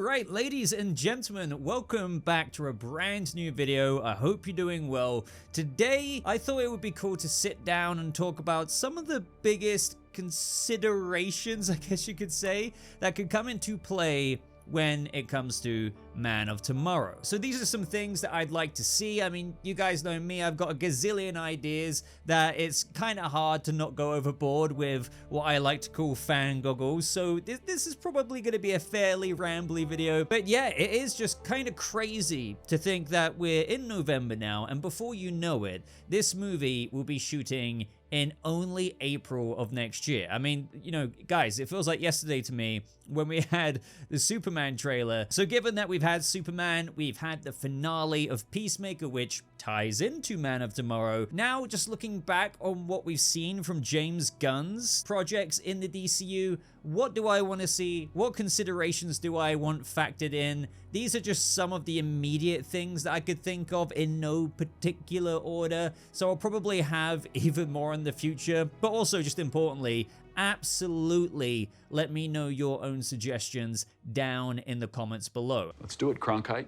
Alright, ladies and gentlemen, welcome back to a brand new video. I hope you're doing well. Today, I thought it would be cool to sit down and talk about some of the biggest considerations, I guess you could say, that could come into play when it comes to Man of Tomorrow. So these are some things that I'd like to see. I mean, you guys know me, I've got a gazillion ideas that it's kind of hard to not go overboard with what I like to call fan goggles. So this is probably going to be a fairly rambly video. But yeah, it is just kind of crazy to think that we're in November now, and before you know it, this movie will be shooting in only April of next year. I mean, you know, guys, it feels like yesterday to me when we had the Superman trailer. So given that we've had Superman, we've had the finale of Peacemaker, which ties into Man of Tomorrow. Now, just looking back on what we've seen from James Gunn's projects in the DCU, what do I want to see? What considerations do I want factored in? These are just some of the immediate things that I could think of in no particular order. So I'll probably have even more in the future, but also just importantly, absolutely let me know your own suggestions down in the comments below. Let's do it, Cronkite.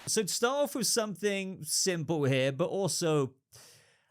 So to start off with something simple here, but also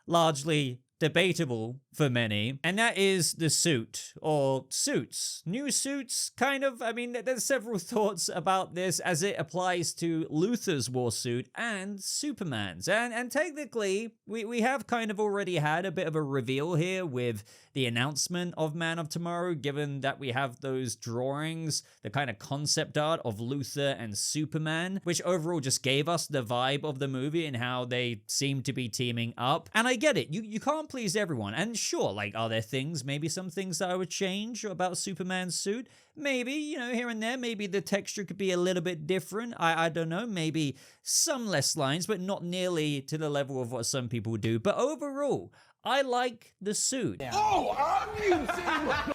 largely debatable for many, and that is the suit, or suits. New suits, kind of. I mean, there's several thoughts about this as it applies to Luthor's Warsuit and Superman's. And technically, we have kind of already had a bit of a reveal here with the announcement of Man of Tomorrow, given that we have those drawings, the kind of concept art of Luthor and Superman, which overall just gave us the vibe of the movie and how they seem to be teaming up. And I get it, you can't please everyone. And sure, like, are there things, maybe some things that I would change about Superman's suit? Maybe, you know, here and there, maybe the texture could be a little bit different. I don't know, maybe some less lines, but not nearly to the level of what some people do. But overall, I like the suit. Oh, I'm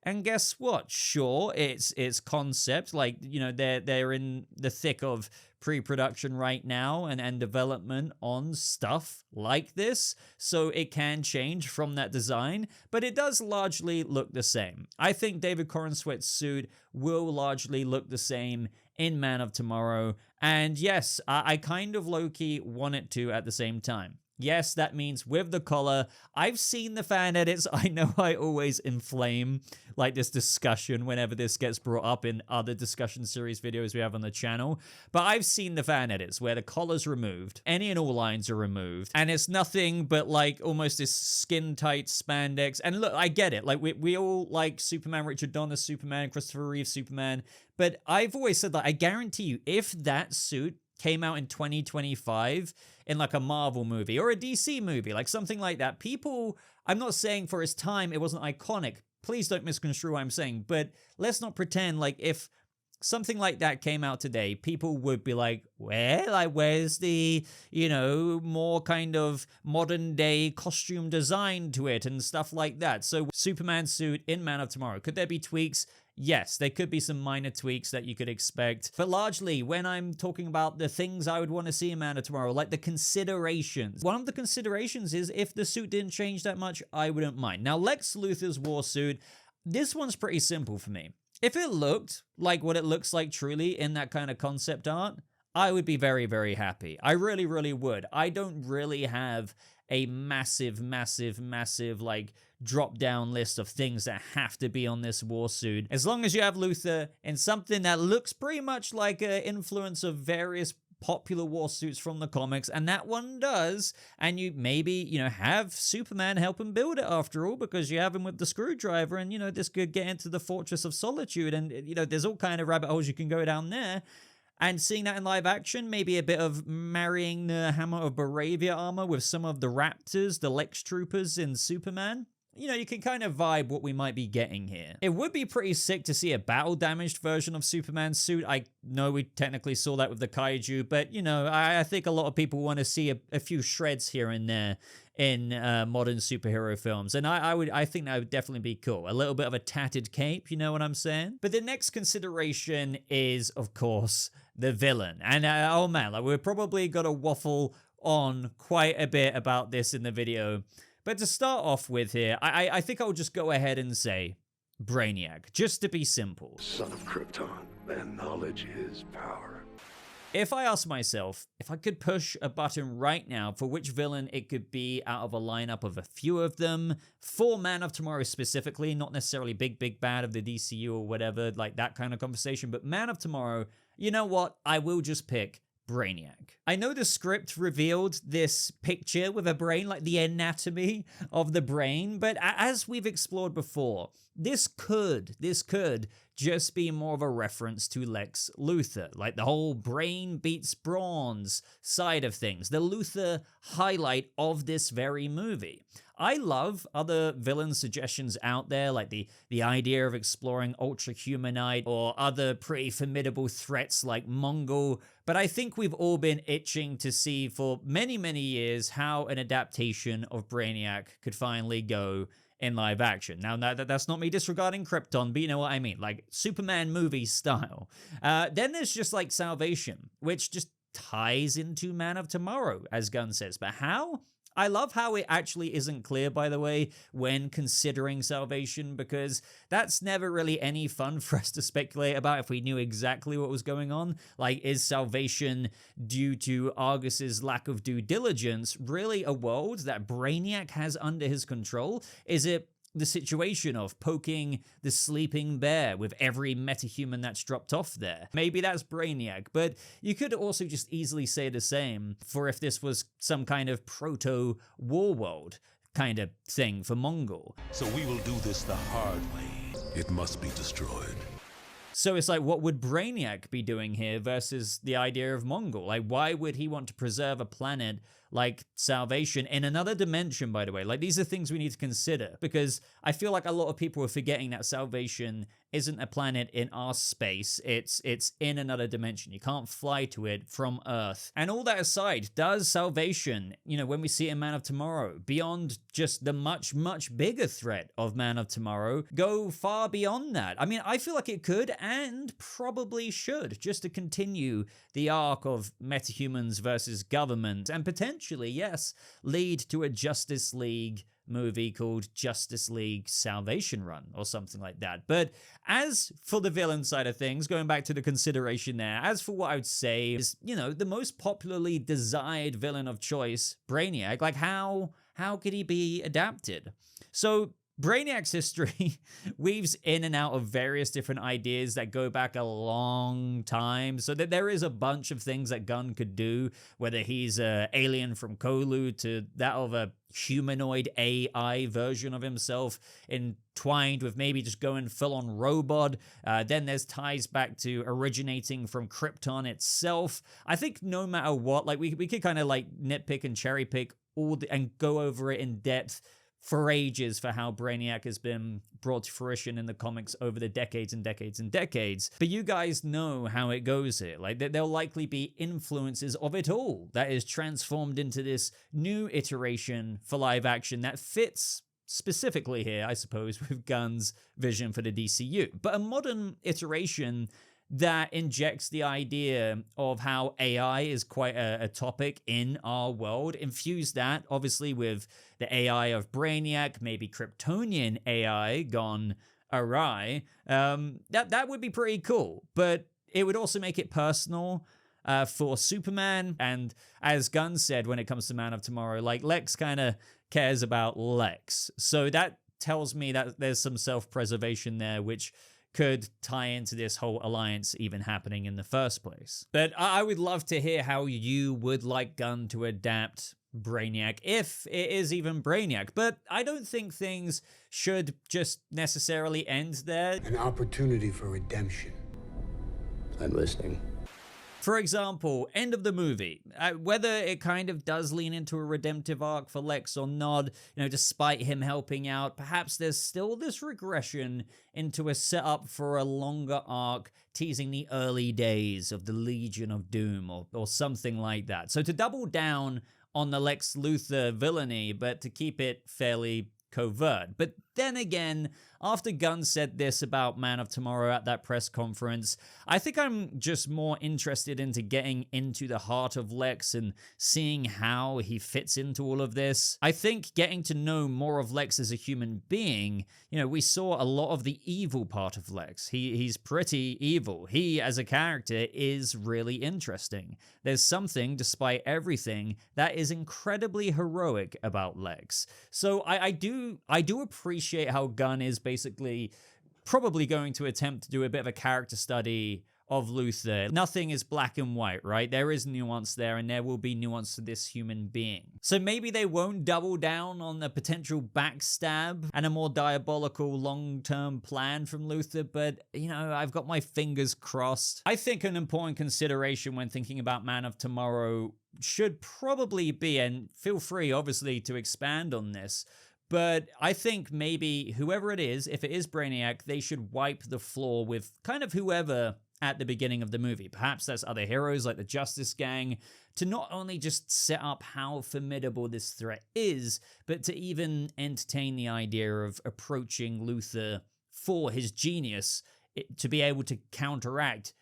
And guess what? Sure, it's concept, like, you know, they're in the thick of pre-production right now and development on stuff like this, so it can change from that design, but it does largely look the same. I think David Corenswet's suit will largely look the same in Man of Tomorrow, and yes, I kind of low-key want it to at the same time. Yes, that means with the collar. I've seen the fan edits. I know I always inflame like this discussion whenever this gets brought up in other discussion series videos we have on the channel. But I've seen the fan edits where the collar's removed. Any and all lines are removed. And it's nothing but like almost this skin tight spandex. And look, I get it. Like we all like Superman, Richard Donner Superman, Christopher Reeves Superman. But I've always said that I guarantee you, if that suit came out in 2025 in like a Marvel movie or a DC movie, like something like that, people, I'm not saying for its time it wasn't iconic. Please don't misconstrue what I'm saying, but let's not pretend like if something like that came out today, people would be like, where's the, you know, more kind of modern day costume design to it and stuff like that. So Superman suit in Man of Tomorrow, could there be tweaks? Yes, there could be some minor tweaks that you could expect, but largely when I'm talking about the things I would want to see in Man of Tomorrow, like the considerations, one of the considerations is if the suit didn't change that much, I wouldn't mind. Now, Lex Luthor's Warsuit, this one's pretty simple for me. If it looked like what it looks like truly in that kind of concept art, I would be very, very happy. I really, really would. I don't really have a massive like drop down list of things that have to be on this Warsuit. As long as you have Luthor in something that looks pretty much like an influence of various popular Warsuits from the comics, and that one does, and you maybe, you know, have Superman help him build it after all, because you have him with the screwdriver, and, you know, this could get into the Fortress of Solitude, and, you know, there's all kind of rabbit holes you can go down there. And seeing that in live action, maybe a bit of marrying the Hammer of Baravia armor with some of the Raptors, the Lex Troopers in Superman. You know, you can kind of vibe what we might be getting here. It would be pretty sick to see a battle-damaged version of Superman's suit. I know we technically saw that with the Kaiju, but, you know, I think a lot of people want to see a few shreds here and there in modern superhero films, and I think that would definitely be cool. A little bit of a tattered cape, you know what I'm saying? But the next consideration is, of course, the villain. And oh man, like, we're probably gonna waffle on quite a bit about this in the video. But to start off with here, I think I'll just go ahead and say, Brainiac, just to be simple. Son of Krypton, and knowledge is power. If I ask myself if I could push a button right now for which villain it could be out of a lineup of a few of them, for Man of Tomorrow specifically, not necessarily big bad of the DCU or whatever, like that kind of conversation, but Man of Tomorrow, you know what? I will just pick Brainiac. I know the script revealed this picture with a brain, like the anatomy of the brain, but as we've explored before, this could just be more of a reference to Lex Luthor, like the whole brain beats bronze side of things, the Luthor highlight of this very movie. I love other villain suggestions out there, like the idea of exploring Ultra Humanite or other pretty formidable threats like Mongul, but I think we've all been itching to see for many years how an adaptation of Brainiac could finally go in live action. Now, that's not me disregarding Krypton, but you know what I mean, like Superman movie style. Then there's just like Salvation, which just ties into Man of Tomorrow, as Gunn says, but how? I love how it actually isn't clear, by the way, when considering Salvation, because that's never really any fun for us to speculate about if we knew exactly what was going on. Like, is Salvation, due to Argus's lack of due diligence, really a world that Brainiac has under his control? Is it the situation of poking the sleeping bear with every metahuman that's dropped off there? Maybe that's Brainiac, but you could also just easily say the same for if this was some kind of proto-Warworld kind of thing for Mongul. So we will do this the hard way. It must be destroyed. So it's like, what would Brainiac be doing here versus the idea of Mongul? Like, why would he want to preserve a planet like Salvation in another dimension, by the way? Like, these are things we need to consider, because I feel like a lot of people are forgetting that Salvation isn't a planet in our space. It's in another dimension. You can't fly to it from Earth. And all that aside, does Salvation, you know, when we see it in Man of Tomorrow, beyond just the much bigger threat of Man of Tomorrow, go far beyond that? I mean, I feel like it could and probably should, just to continue the arc of metahumans versus government, and potentially, yes, lead to a Justice League movie called Justice League Salvation Run or something like that. But as for the villain side of things, going back to the consideration there, as for what I would say is, you know, the most popularly desired villain of choice, Brainiac, like how could he be adapted? So Brainiac's history weaves in and out of various different ideas that go back a long time, so that there is a bunch of things that Gunn could do, whether he's an alien from Kolu to that of a humanoid AI version of himself, entwined with maybe just going full-on robot. Then there's ties back to originating from Krypton itself. I think no matter what, like we could kind of like nitpick and cherry pick and go over it in depth for ages for how Brainiac has been brought to fruition in the comics over the decades and decades and decades. But you guys know how it goes here. Like, there'll likely be influences of it all that is transformed into this new iteration for live action that fits specifically here, I suppose, with Gunn's vision for the DCU. But a modern iteration that injects the idea of how AI is quite a topic in our world. Infuse that, obviously, with the AI of Brainiac, maybe Kryptonian AI gone awry. That would be pretty cool, but it would also make it personal for Superman. And as Gunn said when it comes to Man of Tomorrow, like, Lex kind of cares about Lex. So that tells me that there's some self-preservation there, which could tie into this whole alliance even happening in the first place. But I would love to hear how you would like Gunn to adapt Brainiac, if it is even Brainiac. But I don't think things should just necessarily end there. An opportunity for redemption. I'm listening. For example, end of the movie, whether it kind of does lean into a redemptive arc for Lex or not, you know, despite him helping out, perhaps there's still this regression into a setup for a longer arc, teasing the early days of the Legion of Doom or something like that. So to double down on the Lex Luthor villainy, but to keep it fairly covert. But then again, after Gunn said this about Man of Tomorrow at that press conference, I think I'm just more interested into getting into the heart of Lex and seeing how he fits into all of this. I think getting to know more of Lex as a human being, we saw a lot of the evil part of Lex. He's pretty evil. He, as a character, is really interesting. There's something, despite everything, that is incredibly heroic about Lex. So I do appreciate how Gunn is basically probably going to attempt to do a bit of a character study of Luthor. Nothing is black and white, right? There is nuance there, and there will be nuance to this human being. So maybe they won't double down on the potential backstab and a more diabolical long-term plan from Luthor, but, I've got my fingers crossed. I think an important consideration when thinking about Man of Tomorrow should probably be, and feel free, obviously, to expand on this, but I think maybe whoever it is, if it is Brainiac, they should wipe the floor with kind of whoever at the beginning of the movie. Perhaps that's other heroes like the Justice Gang, to not only just set up how formidable this threat is, but to even entertain the idea of approaching Luthor for his genius to be able to counteract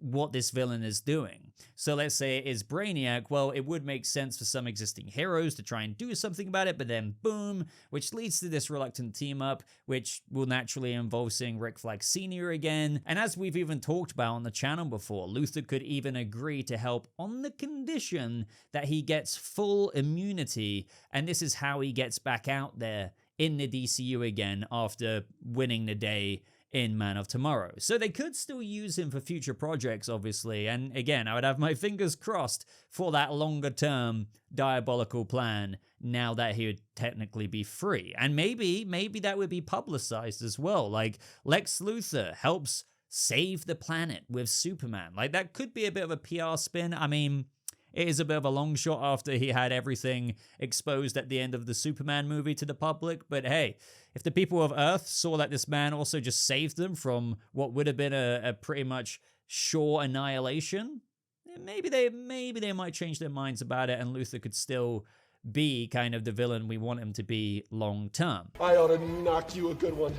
what this villain is doing. So let's say it is Brainiac. Well, it would make sense for some existing heroes to try and do something about it, but then boom, which leads to this reluctant team up, which will naturally involve seeing Rick Flag Sr. again. And as we've even talked about on the channel before, Luthor could even agree to help on the condition that he gets full immunity, and this is how he gets back out there in the DCU again after winning the day in Man of Tomorrow. So they could still use him for future projects, obviously, and again, I would have my fingers crossed for that longer term diabolical plan now that he would technically be free. And maybe that would be publicized as well, like Lex Luthor helps save the planet with Superman. Like, that could be a bit of a PR spin. I mean, it is a bit of a long shot after he had everything exposed at the end of the Superman movie to the public, but hey, if the people of Earth saw that this man also just saved them from what would have been a pretty much sure annihilation, maybe they might change their minds about it, and Luthor could still be kind of the villain we want him to be long term. I ought to knock you a good one.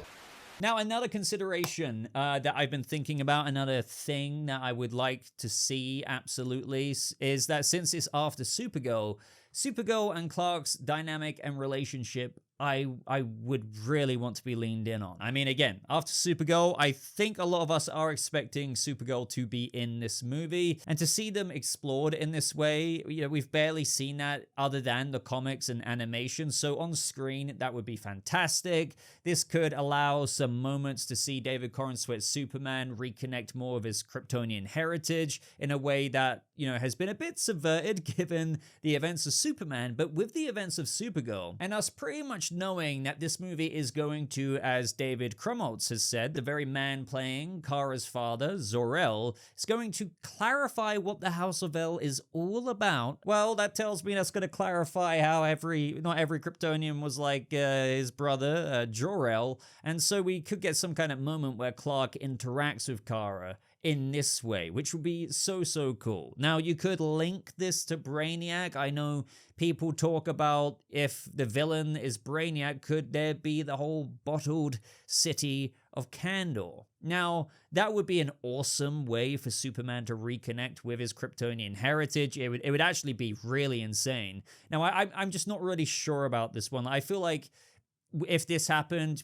Now, another consideration that I've been thinking about, another thing that I would like to see absolutely, is that since it's after Supergirl and Clark's dynamic and relationship, I would really want to be leaned in on. I mean, again, after Supergirl, I think a lot of us are expecting Supergirl to be in this movie, and to see them explored in this way, we've barely seen that other than the comics and animation, so on screen, that would be fantastic. This could allow some moments to see David Corenswet's Superman reconnect more of his Kryptonian heritage in a way that, has been a bit subverted given the events of Superman, but with the events of Supergirl, and us pretty much knowing that this movie is going to, as David Krumholtz has said, the very man playing Kara's father, Zor-El, is going to clarify what the House of El is all about. Well, that tells me that's going to clarify how not every Kryptonian was like his brother, Jor-El, and so we could get some kind of moment where Clark interacts with Kara in this way, which would be so cool. Now, you could link this to Brainiac. I know people talk about if the villain is Brainiac, could there be the whole bottled city of Kandor? Now, that would be an awesome way for Superman to reconnect with his Kryptonian heritage. It would actually be really insane. Now, I'm just not really sure about this one. I feel like if this happened,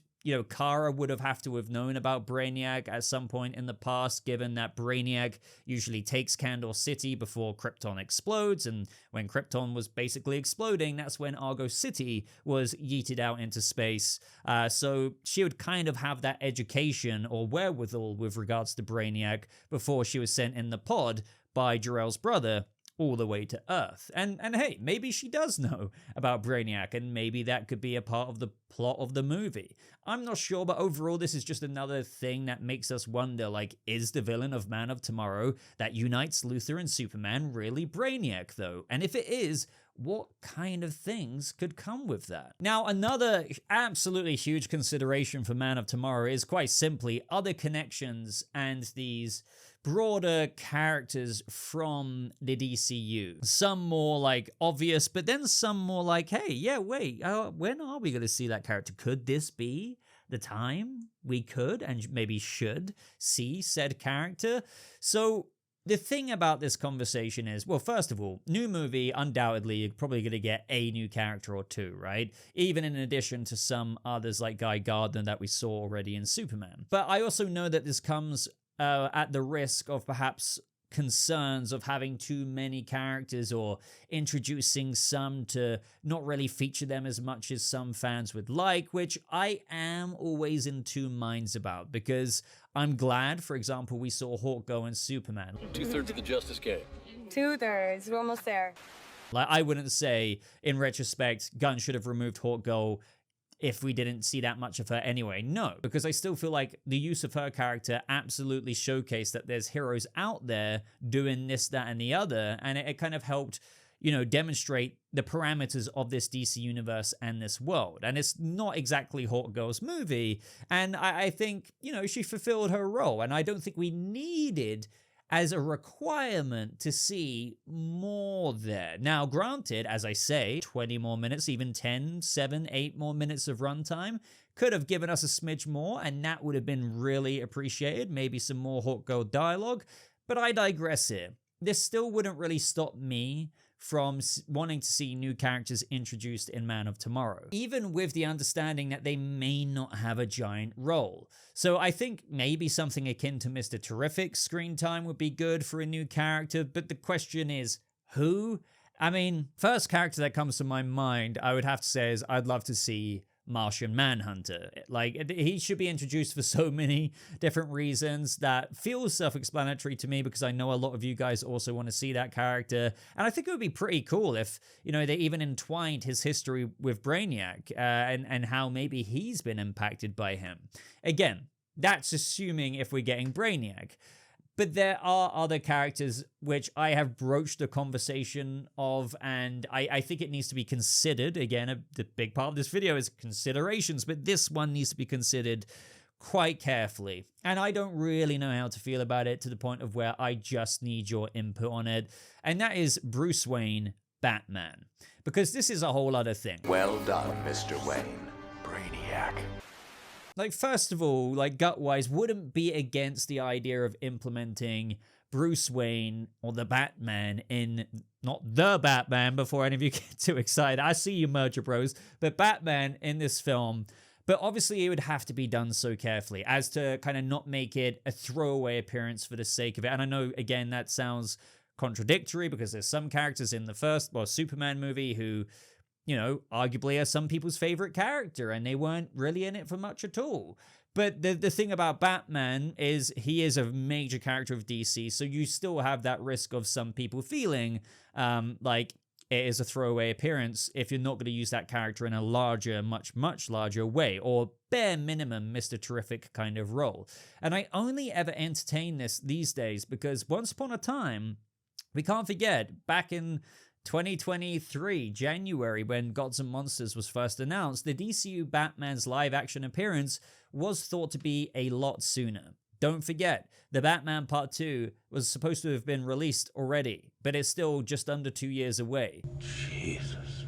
Kara would have to have known about Brainiac at some point in the past, given that Brainiac usually takes Kandor City before Krypton explodes, and when Krypton was basically exploding, that's when Argo City was yeeted out into space. So she would kind of have that education or wherewithal with regards to Brainiac before she was sent in the pod by Jor-El's brother all the way to Earth. And hey, maybe she does know about Brainiac, and maybe that could be a part of the plot of the movie. I'm not sure, but overall, this is just another thing that makes us wonder, like, is the villain of Man of Tomorrow that unites Luthor and Superman really Brainiac, though? And if it is, what kind of things could come with that? Now, another absolutely huge consideration for Man of Tomorrow is quite simply other connections and these broader characters from the DCU. Some more like obvious, but then some more like, hey, yeah, wait, when are we going to see that character? Could this be the time we could and maybe should see said character. So the thing about this conversation is, well, first of all, new movie, undoubtedly, you're probably going to get a new character or two, right? Even in addition to some others like Guy Gardner that we saw already in Superman. But I also know that this comes at the risk of perhaps concerns of having too many characters or introducing some to not really feature them as much as some fans would like, which I am always in two minds about, because I'm glad, for example, we saw Hawkgirl and Superman. 2/3 of the Justice Game. 2/3, we're almost there. Like, I wouldn't say, in retrospect, Gunn should have removed Hawkgirl if we didn't see that much of her anyway. No, because I still feel like the use of her character absolutely showcased that there's heroes out there doing this, that, and the other, and it kind of helped, you know, demonstrate the parameters of this DC universe and this world. And it's not exactly Hawkgirl's movie, and I think, you know, she fulfilled her role, and I don't think we needed as a requirement to see more there. Now, granted, as I say, 20 more minutes, even 10, 7, 8 more minutes of runtime could have given us a smidge more, and that would have been really appreciated. Maybe some more Hawkgirl dialogue, but I digress here. This still wouldn't really stop me from wanting to see new characters introduced in Man of Tomorrow, even with the understanding that they may not have a giant role. So I think maybe something akin to Mr. Terrific screen time would be good for a new character, but the question is, who? I mean, first character that comes to my mind, I would have to say, is I'd love to see Martian Manhunter. Like, he should be introduced for so many different reasons that feels self-explanatory to me, because I know a lot of you guys also want to see that character, and I think it would be pretty cool if, you know, they even entwined his history with Brainiac and how maybe he's been impacted by him. Again, that's assuming if we're getting Brainiac. But there are other characters which I have broached the conversation of, and I think it needs to be considered. Again, the big part of this video is considerations, but this one needs to be considered quite carefully. And I don't really know how to feel about it, to the point of where I just need your input on it. And that is Bruce Wayne, Batman. Because this is a whole other thing. Well done, Mr. Wayne. Brainiac. Like, first of all, like, gut-wise, wouldn't be against the idea of implementing Bruce Wayne or the Batman in, not the Batman, before any of you get too excited. I see you, Merger Bros, but Batman in this film. But obviously it would have to be done so carefully as to kind of not make it a throwaway appearance for the sake of it. And I know, again, that sounds contradictory, because there's some characters in the first, well, Superman movie who, you know, arguably are some people's favorite character, and they weren't really in it for much at all. But the thing about Batman is he is a major character of DC, so you still have that risk of some people feeling like it is a throwaway appearance if you're not going to use that character in a larger, much, much larger way, or bare minimum Mr. Terrific kind of role. And I only ever entertain this these days because once upon a time, we can't forget, back in 2023, January, when Gods and Monsters was first announced, the DCU Batman's live-action appearance was thought to be a lot sooner. Don't forget, the Batman Part 2 was supposed to have been released already, but it's still just under 2 years away. Jesus.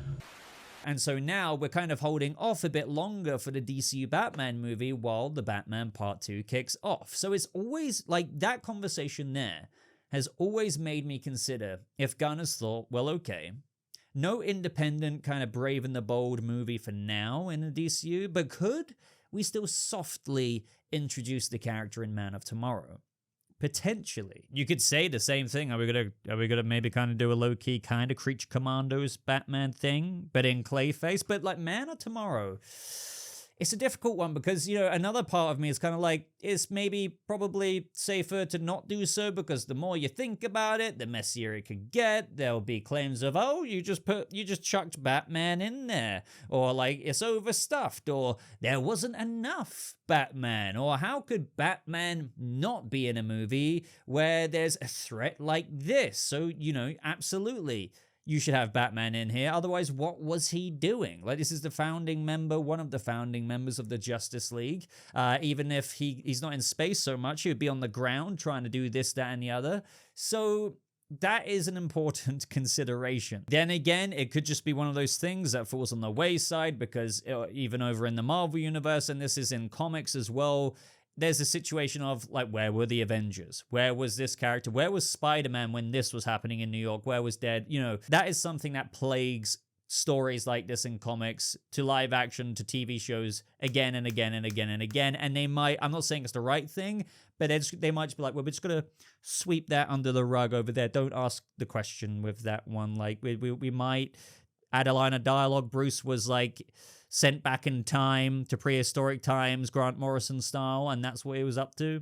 And so now we're kind of holding off a bit longer for the DCU Batman movie while the Batman Part 2 kicks off. So it's always like that conversation there has always made me consider if Gunn has thought, well, okay, no independent kind of Brave and the Bold movie for now in the DCU, but could we still softly introduce the character in Man of Tomorrow? Potentially. You could say the same thing. Are we gonna maybe kind of do a low-key kind of Creature Commandos Batman thing, but in Clayface? But like Man of Tomorrow, it's a difficult one because, you know, another part of me is kind of like, it's maybe probably safer to not do so, because the more you think about it, the messier it could get. There'll be claims of, oh, you just chucked Batman in there, or like it's overstuffed, or there wasn't enough Batman, or how could Batman not be in a movie where there's a threat like this? So, you know, absolutely, you should have Batman in here. Otherwise, what was he doing? Like, this is the founding member, one of the founding members of the Justice League. Even if he's not in space so much, he would be on the ground trying to do this, that, and the other. So that is an important consideration. Then again, it could just be one of those things that falls on the wayside because even over in the Marvel universe, and this is in comics as well, there's a situation of like, where were the Avengers? Where was this character? Where was Spider-Man when this was happening in New York? Where was Dead? You know, that is something that plagues stories like this in comics to live action to TV shows again and again and again and again. And they might, I'm not saying it's the right thing, but they might just be like, well, we're just going to sweep that under the rug over there. Don't ask the question with that one. Like we might add a line of dialogue. Bruce was like sent back in time to prehistoric times, Grant Morrison style, and that's what he was up to.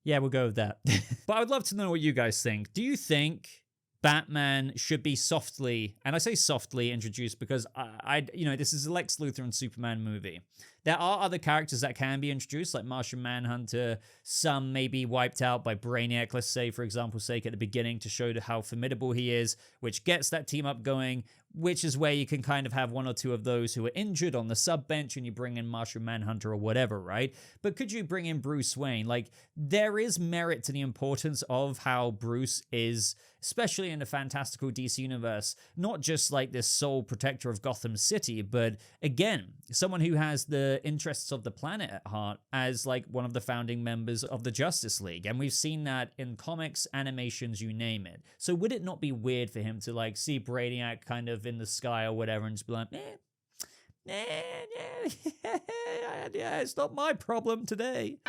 Yeah, we'll go with that. But I would love to know what you guys think. Do you think Batman should be softly, and I say softly, introduced because this is a Lex Luthor and Superman movie. There are other characters that can be introduced, like Martian Manhunter. Some may be wiped out by Brainiac, let's say, for example's sake, at the beginning to show how formidable he is, which gets that team up going, which is where you can kind of have one or two of those who are injured on the sub bench and you bring in Martian Manhunter or whatever, right? But could you bring in Bruce Wayne? Like, there is merit to the importance of how Bruce is, especially in the fantastical DC universe, not just like this sole protector of Gotham City, but again, someone who has the interests of the planet at heart as like one of the founding members of the Justice League. And we've seen that in comics, animations, you name it. So would it not be weird for him to like see Brainiac kind of in the sky or whatever and just be like, yeah, it's not my problem today.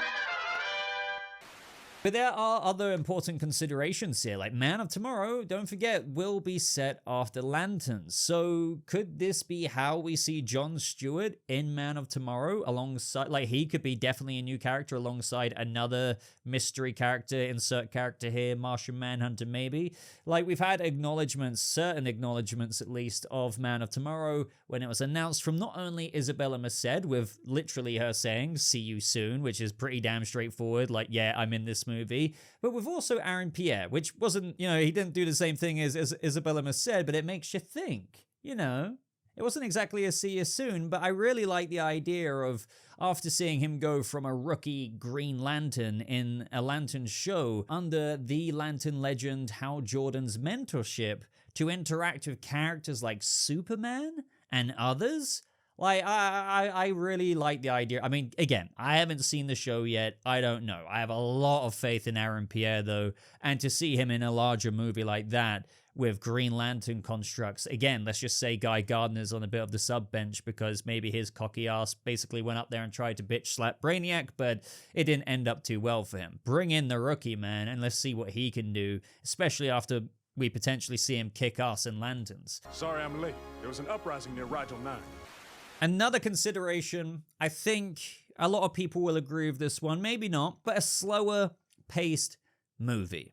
But there are other important considerations here, like Man of Tomorrow, don't forget, will be set after Lanterns. So could this be how we see John Stewart in Man of Tomorrow alongside, like he could be definitely a new character alongside another mystery character, insert character here, Martian Manhunter maybe. Like we've had acknowledgements, certain acknowledgements at least, of Man of Tomorrow when it was announced from not only Isabella Merced with literally her saying, see you soon, which is pretty damn straightforward, like yeah, I'm in this movie, but with also Aaron Pierre, which wasn't, he didn't do the same thing as Isabella Merced, but it makes you think, It wasn't exactly a see you soon, but I really like the idea of, after seeing him go from a rookie Green Lantern in a Lantern show under the Lantern legend Hal Jordan's mentorship, to interact with characters like Superman and others. Like, I really like the idea. I mean, again, I haven't seen the show yet. I don't know. I have a lot of faith in Aaron Pierre, though. And to see him in a larger movie like that with Green Lantern constructs, again, let's just say Guy Gardner's on a bit of the sub bench because maybe his cocky ass basically went up there and tried to bitch slap Brainiac, but it didn't end up too well for him. Bring in the rookie, man, and let's see what he can do, especially after we potentially see him kick ass in Lanterns. Sorry I'm late. There was an uprising near Rigel 9. Another consideration, I think a lot of people will agree with this one, maybe not, but a slower paced movie.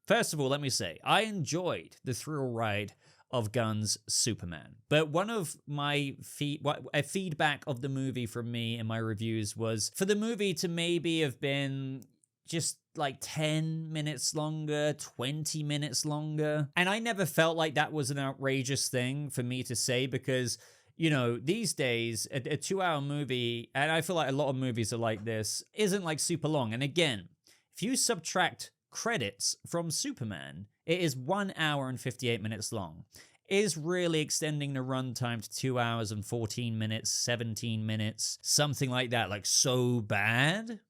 First of all, let me say, I enjoyed the thrill ride of Gunn's Superman, but one of my feedback of the movie from me in my reviews was for the movie to maybe have been just like 10 minutes longer, 20 minutes longer. And I never felt like that was an outrageous thing for me to say because these days, a 2-hour movie, and I feel like a lot of movies are like this, isn't like super long. And again, if you subtract credits from Superman, it is 1 hour and 58 minutes long. Is really extending the runtime to 2 hours and 14 minutes, 17 minutes, something like that, like so bad?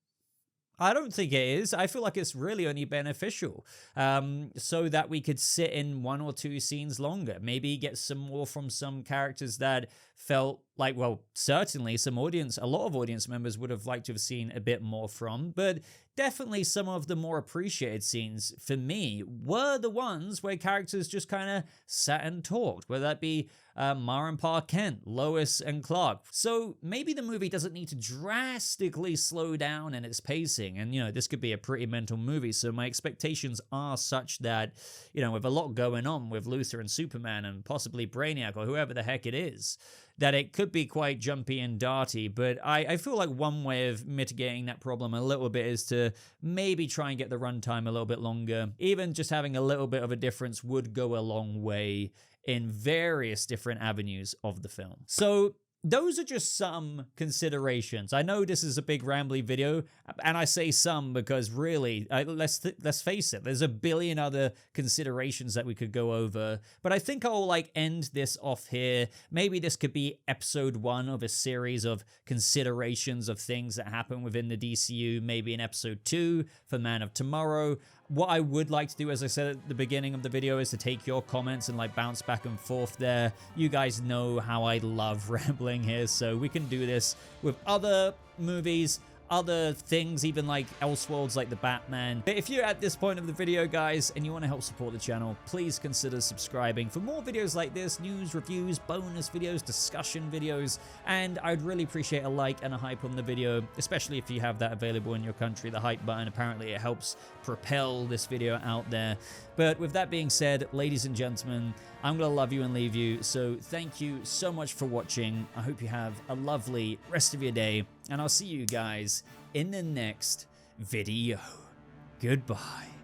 I don't think it is. I feel like it's really only beneficial so that we could sit in 1 or 2 scenes longer. Maybe get some more from some characters that felt like, well, certainly a lot of audience members would have liked to have seen a bit more from, but definitely some of the more appreciated scenes for me were the ones where characters just kind of sat and talked, whether that be Mara and Pa Kent, Lois and Clark. So maybe the movie doesn't need to drastically slow down in its pacing, and this could be a pretty mental movie, so my expectations are such that, with a lot going on with Luthor and Superman and possibly Brainiac or whoever the heck it is, that it could be quite jumpy and darty, but I feel like one way of mitigating that problem a little bit is to maybe try and get the runtime a little bit longer. Even just having a little bit of a difference would go a long way in various different avenues of the film. So those are just some considerations. I know this is a big rambly video, and I say some because really, let's face it, there's a billion other considerations that we could go over, but I think I'll like end this off here. Maybe this could be episode 1 of a series of considerations of things that happen within the DCU, maybe in episode 2 for Man of Tomorrow. What I would like to do, as I said at the beginning of the video, is to take your comments and like bounce back and forth there. You guys know how I love rambling here, so we can do this with other movies, other things, even like Elseworlds like the Batman. But if you're at this point of the video, guys, and you want to help support the channel, please consider subscribing for more videos like this, news, reviews, bonus videos, discussion videos, and I'd really appreciate a like and a hype on the video, especially if you have that available in your country, the hype button. Apparently it helps propel this video out there. But with that being said, ladies and gentlemen, I'm gonna love you and leave you, so thank you so much for watching. I hope you have a lovely rest of your day, and I'll see you guys in the next video. Goodbye.